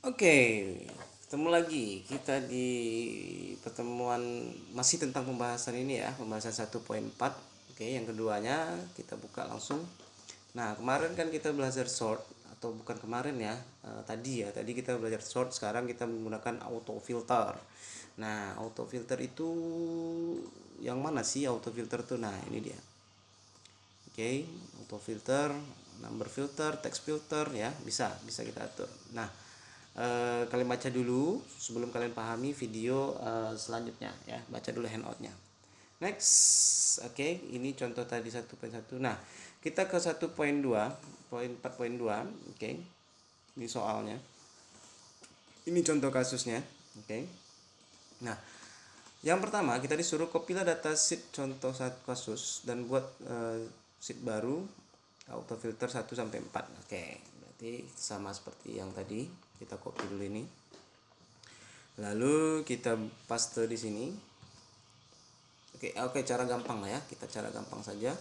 Oke, ketemu lagi kita di pertemuan masih tentang pembahasan ini ya, pembahasan 1.4. Oke, yang keduanya kita buka langsung. Nah, kemarin kan kita belajar sort atau bukan kemarin ya, tadi kita belajar sort, sekarang kita menggunakan auto filter. Nah, auto filter itu yang mana sih auto filter tuh? Nah, ini dia. Oke, auto filter, number filter, text filter ya, bisa kita atur. Nah, kalian baca dulu sebelum kalian pahami video selanjutnya ya, baca dulu handoutnya. Next, oke, ini contoh tadi 1.1. Nah, kita ke 1.2, poin 4.2, oke. Ini soalnya. Ini contoh kasusnya, oke. Nah, yang pertama kita disuruh copylah data sheet contoh satu kasus dan buat sheet baru auto filter 1 sampai 4. Oke, berarti sama seperti yang tadi. Kita copy dulu ini. Lalu kita paste di sini. Oke, cara gampang lah ya. Kita cara gampang saja.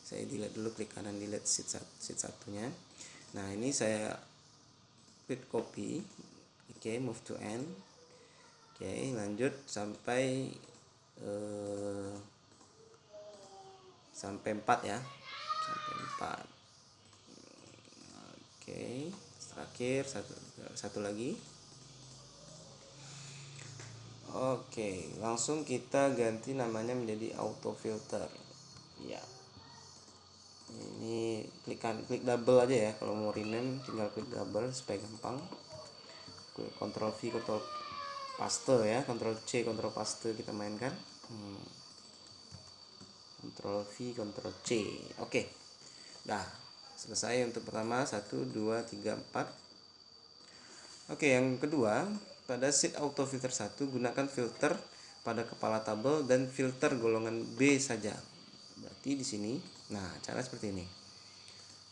Saya delete dulu, klik kanan delete sheet satunya. Nah, ini saya klik copy. Oke, move to end. Oke, lanjut sampai 4 ya. Sampai 4. Oke, terakhir satu lagi. Oke, langsung kita ganti namanya menjadi auto filter. Ya. Ini klik double aja ya. Kalau mau rename tinggal klik double supaya gampang. Ctrl V, Ctrl paste ya, Ctrl C, Ctrl paste kita mainkan. Ctrl V, Ctrl C. Oke. Dah, selesai untuk pertama 1 2 3 4. Oke, yang kedua, pada sheet auto filter 1 gunakan filter pada kepala tabel dan filter golongan B saja. Berarti di sini, nah cara seperti ini.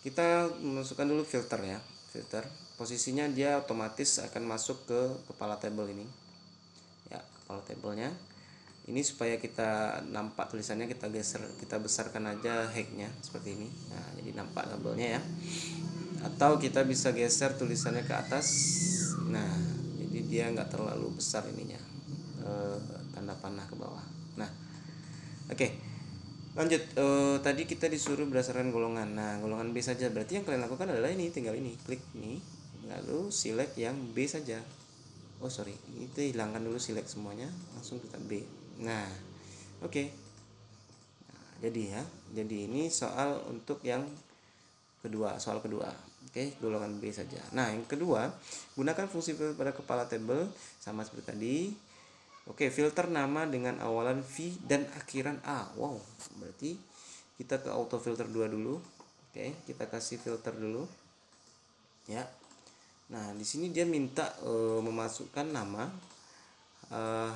Kita masukkan dulu filter ya, filter. Posisinya dia otomatis akan masuk ke kepala tabel ini. Ya, kepala tabelnya. Ini supaya kita nampak tulisannya, kita geser, kita besarkan aja height-nya seperti ini. Nah, jadi nampak tabelnya ya. Atau kita bisa geser tulisannya ke atas. Nah, jadi dia nggak terlalu besar ininya, tanda panah ke bawah. Nah, oke. Lanjut, tadi kita disuruh berdasarkan golongan. Nah, golongan B saja. Berarti yang kalian lakukan adalah ini, tinggal ini, klik ini, lalu select yang B saja. Oh sorry, itu hilangkan dulu select semuanya, langsung kita B. Nah, oke. Nah, jadi ini soal untuk yang kedua, soal kedua. Oke, golongan B saja. Nah, yang kedua, gunakan fungsi filter pada kepala tabel sama seperti tadi. Oke, filter nama dengan awalan V dan akhiran A. Wow, berarti kita ke auto filter 2 dulu. Oke, kita kasih filter dulu. Ya. Nah, di sini dia minta memasukkan nama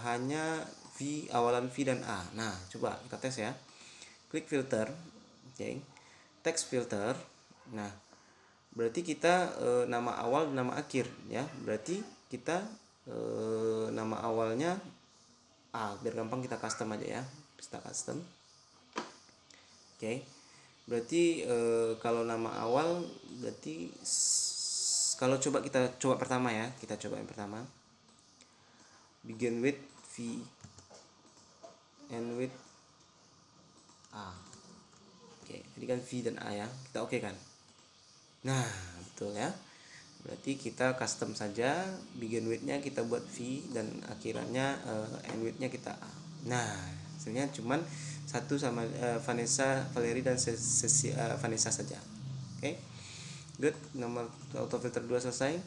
hanya V, awalan V dan A. Nah, coba kita tes ya. Klik filter. Oke. Text filter. Nah, berarti kita nama awal dan nama akhir ya. Berarti kita nama awalnya biar gampang kita custom aja ya, kita custom. Oke, berarti kalau nama awal berarti kalau kita coba pertama ya, kita coba yang pertama, begin with V, end with A. Oke, jadi kan V dan A ya, kita oke kan. Nah, betul ya. Berarti kita custom saja, begin with-nya kita buat V dan akhirannya end with-nya kita A. Nah, hasilnya cuman satu sama Vanessa, Valerie dan Vanessa saja. Oke. Good, nomor auto filter 2 selesai.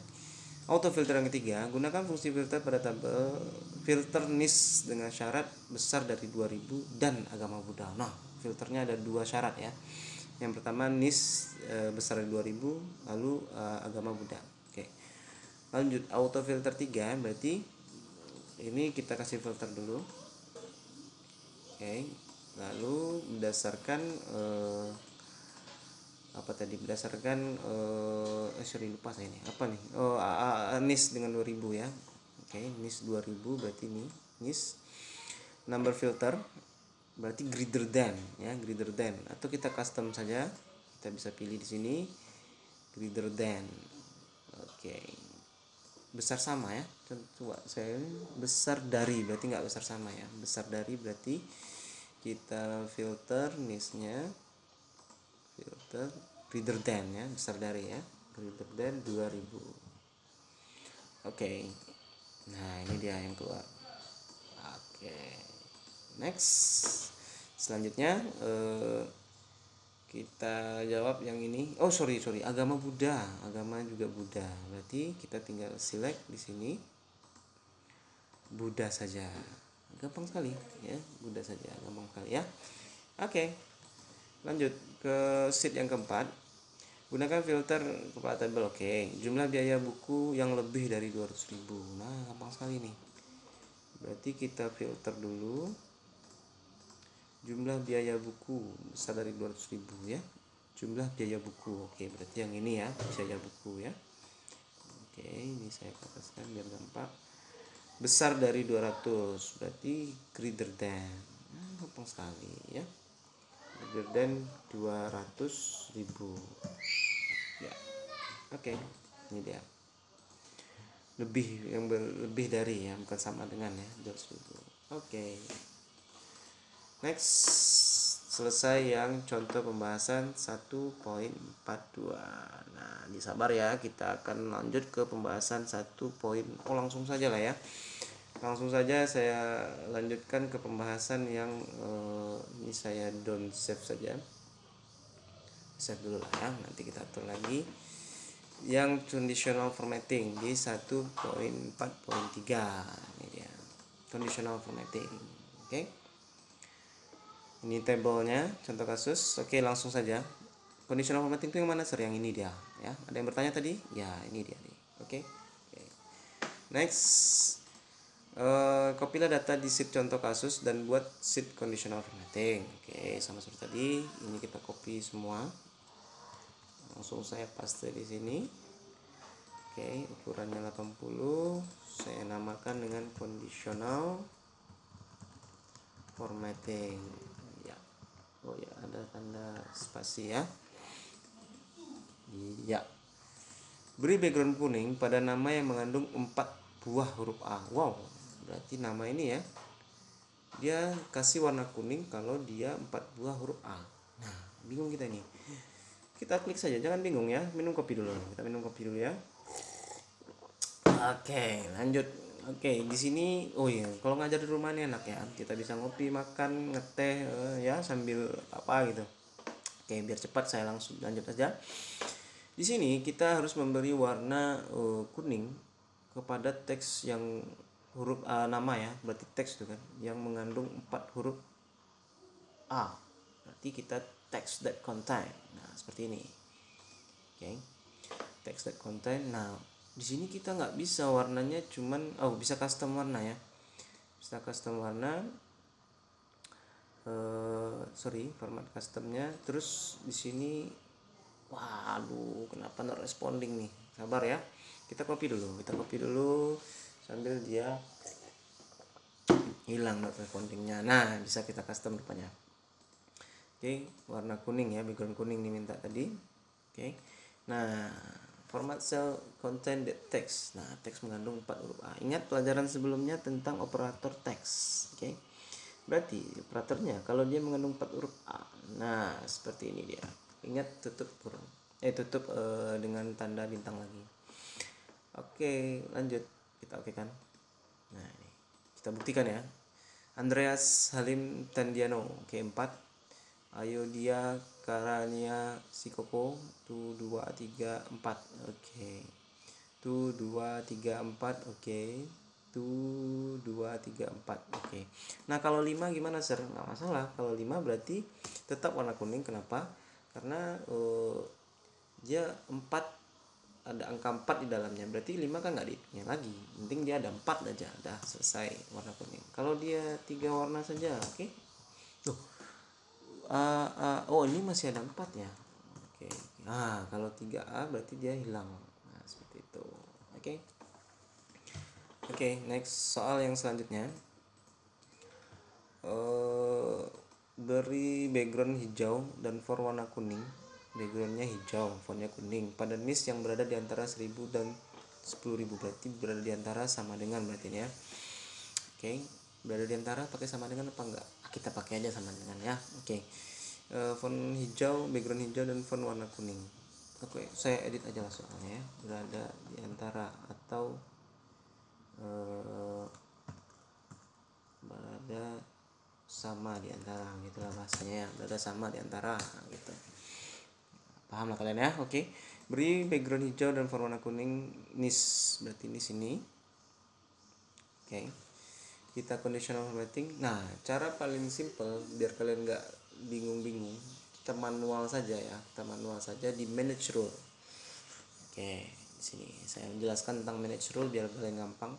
Auto filter yang ketiga, gunakan fungsi filter pada tabel filter niche dengan syarat besar dari 2000 dan agama Buddha. Nah, filternya ada dua syarat ya. Yang pertama niche besar dari 2000, lalu agama Buddha. Oke. Lanjut auto filter 3, berarti ini kita kasih filter dulu. Oke. Lalu berdasarkan apa tadi, berdasarkan sorry lupa saya ini. Apa nih? Oh, niche dengan 2000 ya. Oke, niche 2000 berarti ini niche. Number filter berarti greater than ya, greater than, atau kita custom saja, kita bisa pilih di sini greater than. Oke, besar sama ya. Coba saya besar dari berarti nggak besar sama ya. Besar dari berarti kita filter niche-nya, filter greater than ya, besar dari ya, greater than 2000. Oke. Nah, ini dia yang keluar. Oke. Next. Selanjutnya kita jawab yang ini. Oh, sorry, agama Buddha, agama juga Buddha. Berarti kita tinggal select di sini Buddha saja. Gampang sekali ya, Buddha saja, gampang sekali ya. Oke. Lanjut ke sheet yang keempat. Gunakan filter compatible. Oke. Jumlah biaya buku yang lebih dari 200.000. Nah, gampang sekali nih. Berarti kita filter dulu jumlah biaya buku besar dari 200.000 ya. Jumlah biaya buku. Oke, berarti yang ini ya, biaya buku ya. Oke, ini saya katakan biar gampang. Besar dari 200 berarti greater than. Gampang sekali ya. Greater than 200.000 ya. Oke, ini dia. Lebih, yang lebih dari ya, bukan sama dengan ya, 200.000. Oke. Next, selesai yang contoh pembahasan 1.42. Nah, disabar ya, kita akan lanjut ke pembahasan 1. Langsung saja lah ya. Langsung saja saya lanjutkan ke pembahasan yang ini saya don't save saja. Save dulu lah ya, nanti kita atur lagi. Yang conditional formatting di 1.4.3. Ini dia. Conditional formatting. Oke. Ini tabelnya, contoh kasus. Oke, langsung saja. Conditional formatting itu yang mana, Sir? Yang ini dia, ya. Ada yang bertanya tadi? Ya, ini dia nih. Oke. Next. Kopilah data di sheet contoh kasus dan buat sheet conditional formatting. Oke, sama seperti tadi. Ini kita copy semua. Langsung saya paste di sini. Oke, ukurannya 80. Saya namakan dengan conditional formatting. Ya. Oh ya, ada tanda spasi ya. Iya. Beri background kuning pada nama yang mengandung 4 buah huruf A. Wow, berarti nama ini ya, dia kasih warna kuning kalau dia 4 buah huruf A. Nah, bingung kita ini. Kita klik saja, jangan bingung ya. Minum kopi dulu. Kita minum kopi dulu ya. Oke, lanjut. Oke, di sini oh iya, kalau ngajar di rumah ini enak ya. Kita bisa ngopi, makan, ngeteh ya sambil apa gitu. Oke, biar cepat saya langsung lanjut aja. Di sini kita harus memberi warna kuning kepada teks yang huruf nama ya, berarti teks itu kan yang mengandung 4 huruf A. Berarti kita text that contain. Nah, seperti ini. Oke. Text that contain. Nah, di sini kita nggak bisa warnanya cuman bisa custom warna ya. Bisa custom warna. Format customnya. Terus di sini waduh, kenapa not responding nih? Sabar ya. Kita copy dulu sambil dia hilang not respondingnya. Nah, bisa kita custom rupanya. Oke, warna kuning ya, background kuning diminta tadi. Oke. Nah, format cell contain the text. Nah, teks mengandung 4 huruf A. Ingat pelajaran sebelumnya tentang operator teks. Oke. Berarti operatornya kalau dia mengandung 4 huruf A. Nah, seperti ini dia. Ingat tutup kurung. Tutup dengan tanda bintang lagi. Oke, lanjut. Kita oke kan? Nah, ini. Kita buktikan ya. Andreas Halim Tandiano. Oke, 4. Ayodia Karania Sikoko 1 2 3 4. Oke. 1 2 3 4. Oke. 1 2 3 4. Oke. Nah, kalau 5 gimana, Sir? Nggak masalah. Kalau 5 berarti tetap warna kuning. Kenapa? Karena dia 4, ada angka 4 di dalamnya. Berarti 5 kan nggak dihitungnya lagi. Penting dia ada 4 aja. Udah selesai warna kuning. Kalau dia 3 warna saja, oke. Ini masih ada 4 ya. Oke. Nah, kalau 3A berarti dia hilang. Nah, seperti itu. Oke, next soal yang selanjutnya. Beri background hijau dan font warna kuning. Backgroundnya hijau, fontnya kuning pada niche yang berada di antara 1000 dan 10.000 berarti berada di antara sama dengan berarti ya. Oke, berada di antara pakai sama dengan apa enggak? Kita pakai aja sama dengan ya. Oke. Font hijau, background hijau dan font warna kuning. Oke, saya edit aja lah soalnya ya. Berada di antara atau berada sama di antara gitulah bahasanya ya. Berada sama di antara gitu. Paham lah kalian ya? Oke. Beri background hijau dan font warna kuning nis, berarti di sini. Oke. Kita conditional formatting. Nah, cara paling simple biar kalian nggak bingung-bingung, kita manual saja ya. Kita manual saja di manage rule. Oke, di sini saya menjelaskan tentang manage rule biar kalian gampang.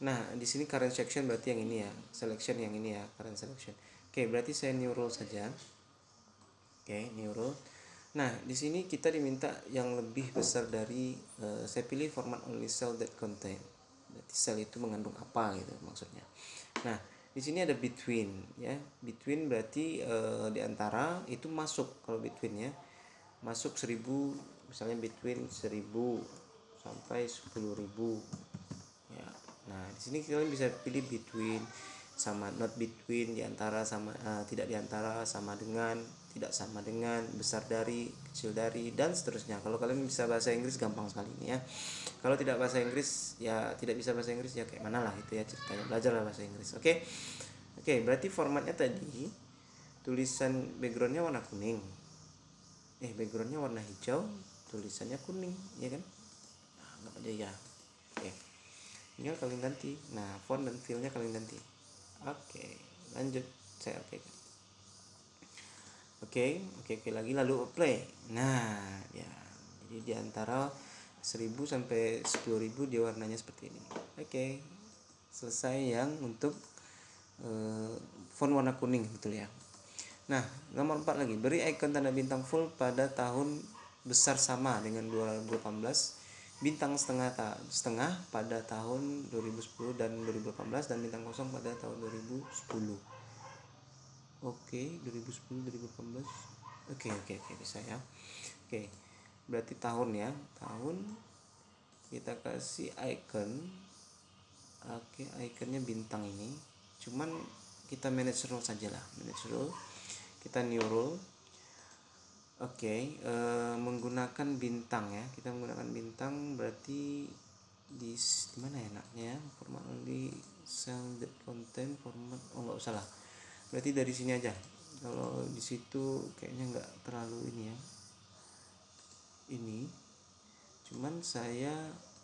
Nah, di sini current section berarti yang ini ya, selection yang ini ya, current selection. Oke, berarti saya new rule saja. Oke, new rule. Nah, di sini kita diminta yang lebih besar dari saya pilih format only cell that contain. Berarti cell itu mengandung apa gitu maksudnya. Nah, di sini ada between ya. Between berarti di antara itu masuk kalau between ya. Masuk 1000 misalnya between 1000 sampai 10.000 ya. Nah, di sini kalian bisa pilih between sama not between, diantara sama tidak diantara, sama dengan, tidak sama dengan, besar dari, kecil dari, dan seterusnya. Kalau kalian bisa bahasa Inggris gampang sekali ini ya. Kalau tidak bahasa Inggris ya, tidak bisa bahasa Inggris ya kayak mana lah itu ya ceritanya, belajarlah bahasa Inggris. Oke. Berarti formatnya tadi tulisan backgroundnya warna kuning, backgroundnya warna hijau, tulisannya kuning ya kan. Nah, anggap aja ya. Oke, tinggal kalian ganti. Nah, font dan feel-nya kalian ganti. Oke, lanjut. Saya oke. Oke lagi, lalu apply. Nah, ya. Jadi di antara 1000 sampai 10.000 dia warnanya seperti ini. Oke. Selesai yang untuk font warna kuning betul ya. Nah, nomor 4 lagi, beri icon tanda bintang full pada tahun besar sama dengan 2018, bintang setengah pada tahun 2010 dan 2018, dan bintang kosong pada tahun 2010. Oke, 2010 2018. Oke, bisa ya. Oke. Berarti tahun ya. Tahun kita kasih icon. Oke, iconnya bintang ini. Cuman kita manage rule saja lah. Manage rule. Kita new rule. Oke, menggunakan bintang ya. Kita menggunakan bintang berarti di mana ya enaknya? Format only cell that contain format. Oh, enggak usah lah. Berarti dari sini aja. Kalau di situ kayaknya enggak terlalu ini ya. Ini. Cuman saya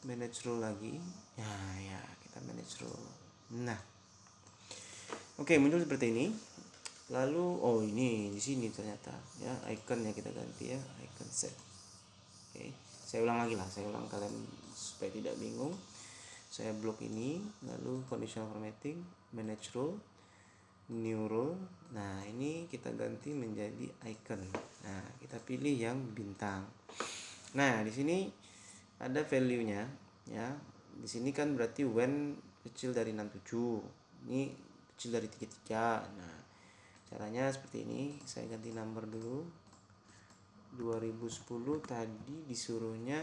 manage rule lagi. Ya, kita manage rule. Nah. Oke, muncul seperti ini. Lalu ini di sini ternyata ya, iconnya kita ganti ya, icon set. Oke, saya ulang lagi lah, saya ulang kalian supaya tidak bingung. Saya blok ini, lalu conditional formatting, manage rule, new rule. Nah, ini kita ganti menjadi icon. Nah, kita pilih yang bintang. Nah, di sini ada value-nya ya. Di sini kan berarti when kecil dari 67. Ini kecil dari 33. Nah, caranya seperti ini. Saya ganti number dulu. 2010 tadi disuruhnya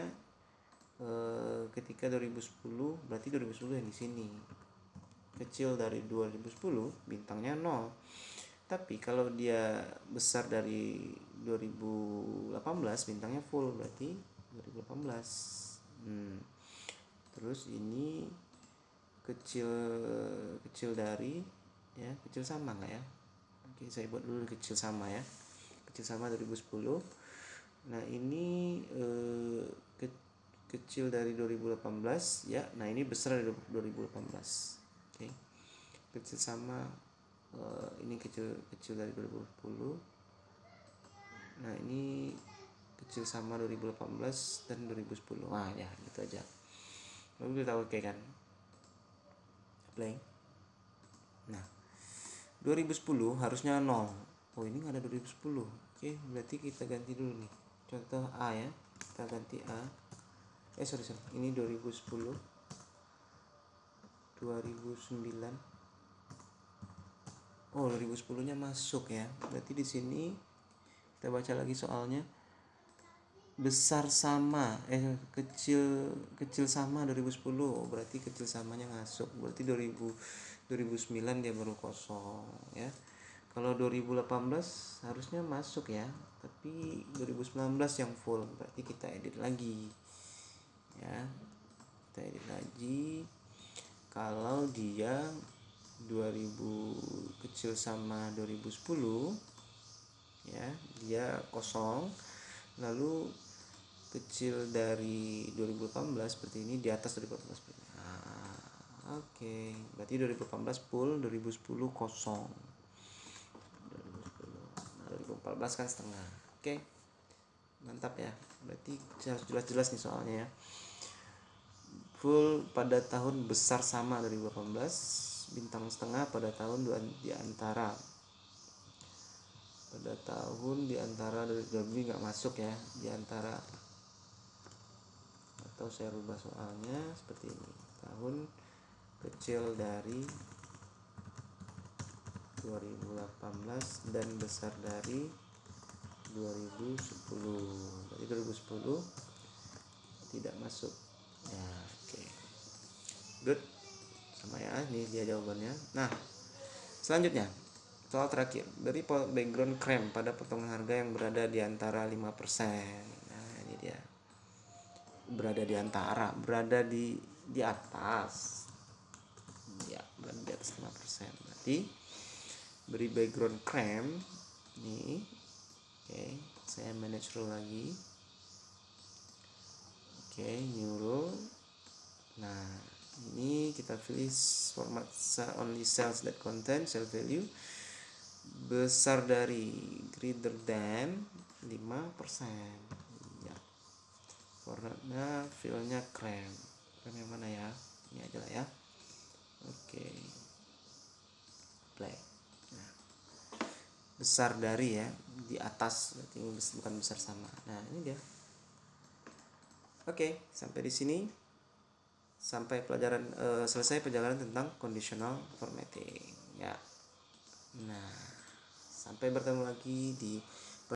ketika 2010 berarti 2010 yang di sini. Kecil dari 2010 bintangnya 0. Tapi kalau dia besar dari 2018 bintangnya full, berarti 2018. Terus ini kecil dari ya, kecil sama nggak ya? Oke, saya buat dulu kecil sama ya. Kecil sama 2010. Nah, ini kecil dari 2018 ya. Nah, ini besar dari 2018. Oke. Kecil sama ini kecil dari 2010. Nah, ini kecil sama 2018 dan 2010. Wah, ya, gitu aja. Lalu kita oke kan? Play. Nah, 2010 harusnya 0. Oh, ini nggak ada 2010. Oke, berarti kita ganti dulu nih. Contoh A ya. Kita ganti A. Sorry. Ini 2010. 2009. Oh, 2010-nya masuk ya. Berarti di sini kita baca lagi soalnya. besar sama kecil sama 2010, berarti kecil samanya masuk, berarti 2009 dia baru kosong ya. Kalau 2018 harusnya masuk ya, tapi 2019 yang full, berarti kita edit lagi ya. Kita edit lagi. Kalau dia 2000 kecil sama 2010 ya, dia kosong, lalu kecil dari 2018 seperti ini, di atas 2018 seperti ini. Oke. Berarti 2018 full, 2010 kosong. 2014 kan setengah. Oke. Mantap ya. Berarti harus jelas-jelas nih soalnya ya. Full pada tahun besar sama 2018, bintang setengah pada tahun di antara. Pada tahun di antara, dari nggak masuk ya, di antara, atau saya rubah soalnya seperti ini. Tahun kecil dari 2018 dan besar dari 2010. Berarti 2010 tidak masuk ya. Oke. Good. Sama ya, ini dia jawabannya. Nah, selanjutnya soal terakhir, dari background krem pada potongan harga yang berada di antara 5%. Nah, ini dia. Berada di antara, berada di atas. Ya, berada di atas 5%. Berarti beri background krem nih. Oke, saya manage rule lagi. Oke, new rule. Nah, ini kita pilih format only cells that contain cell value besar dari, greater than 5%. Ya. Warnanya fillnya krem yang mana ya, ini aja lah ya. Oke. Black. Nah, besar dari ya, di atas, berarti bukan besar sama. Nah, ini dia. Oke, sampai di sini, sampai pelajaran selesai pelajaran tentang conditional formatting ya. Nah, sampai bertemu lagi di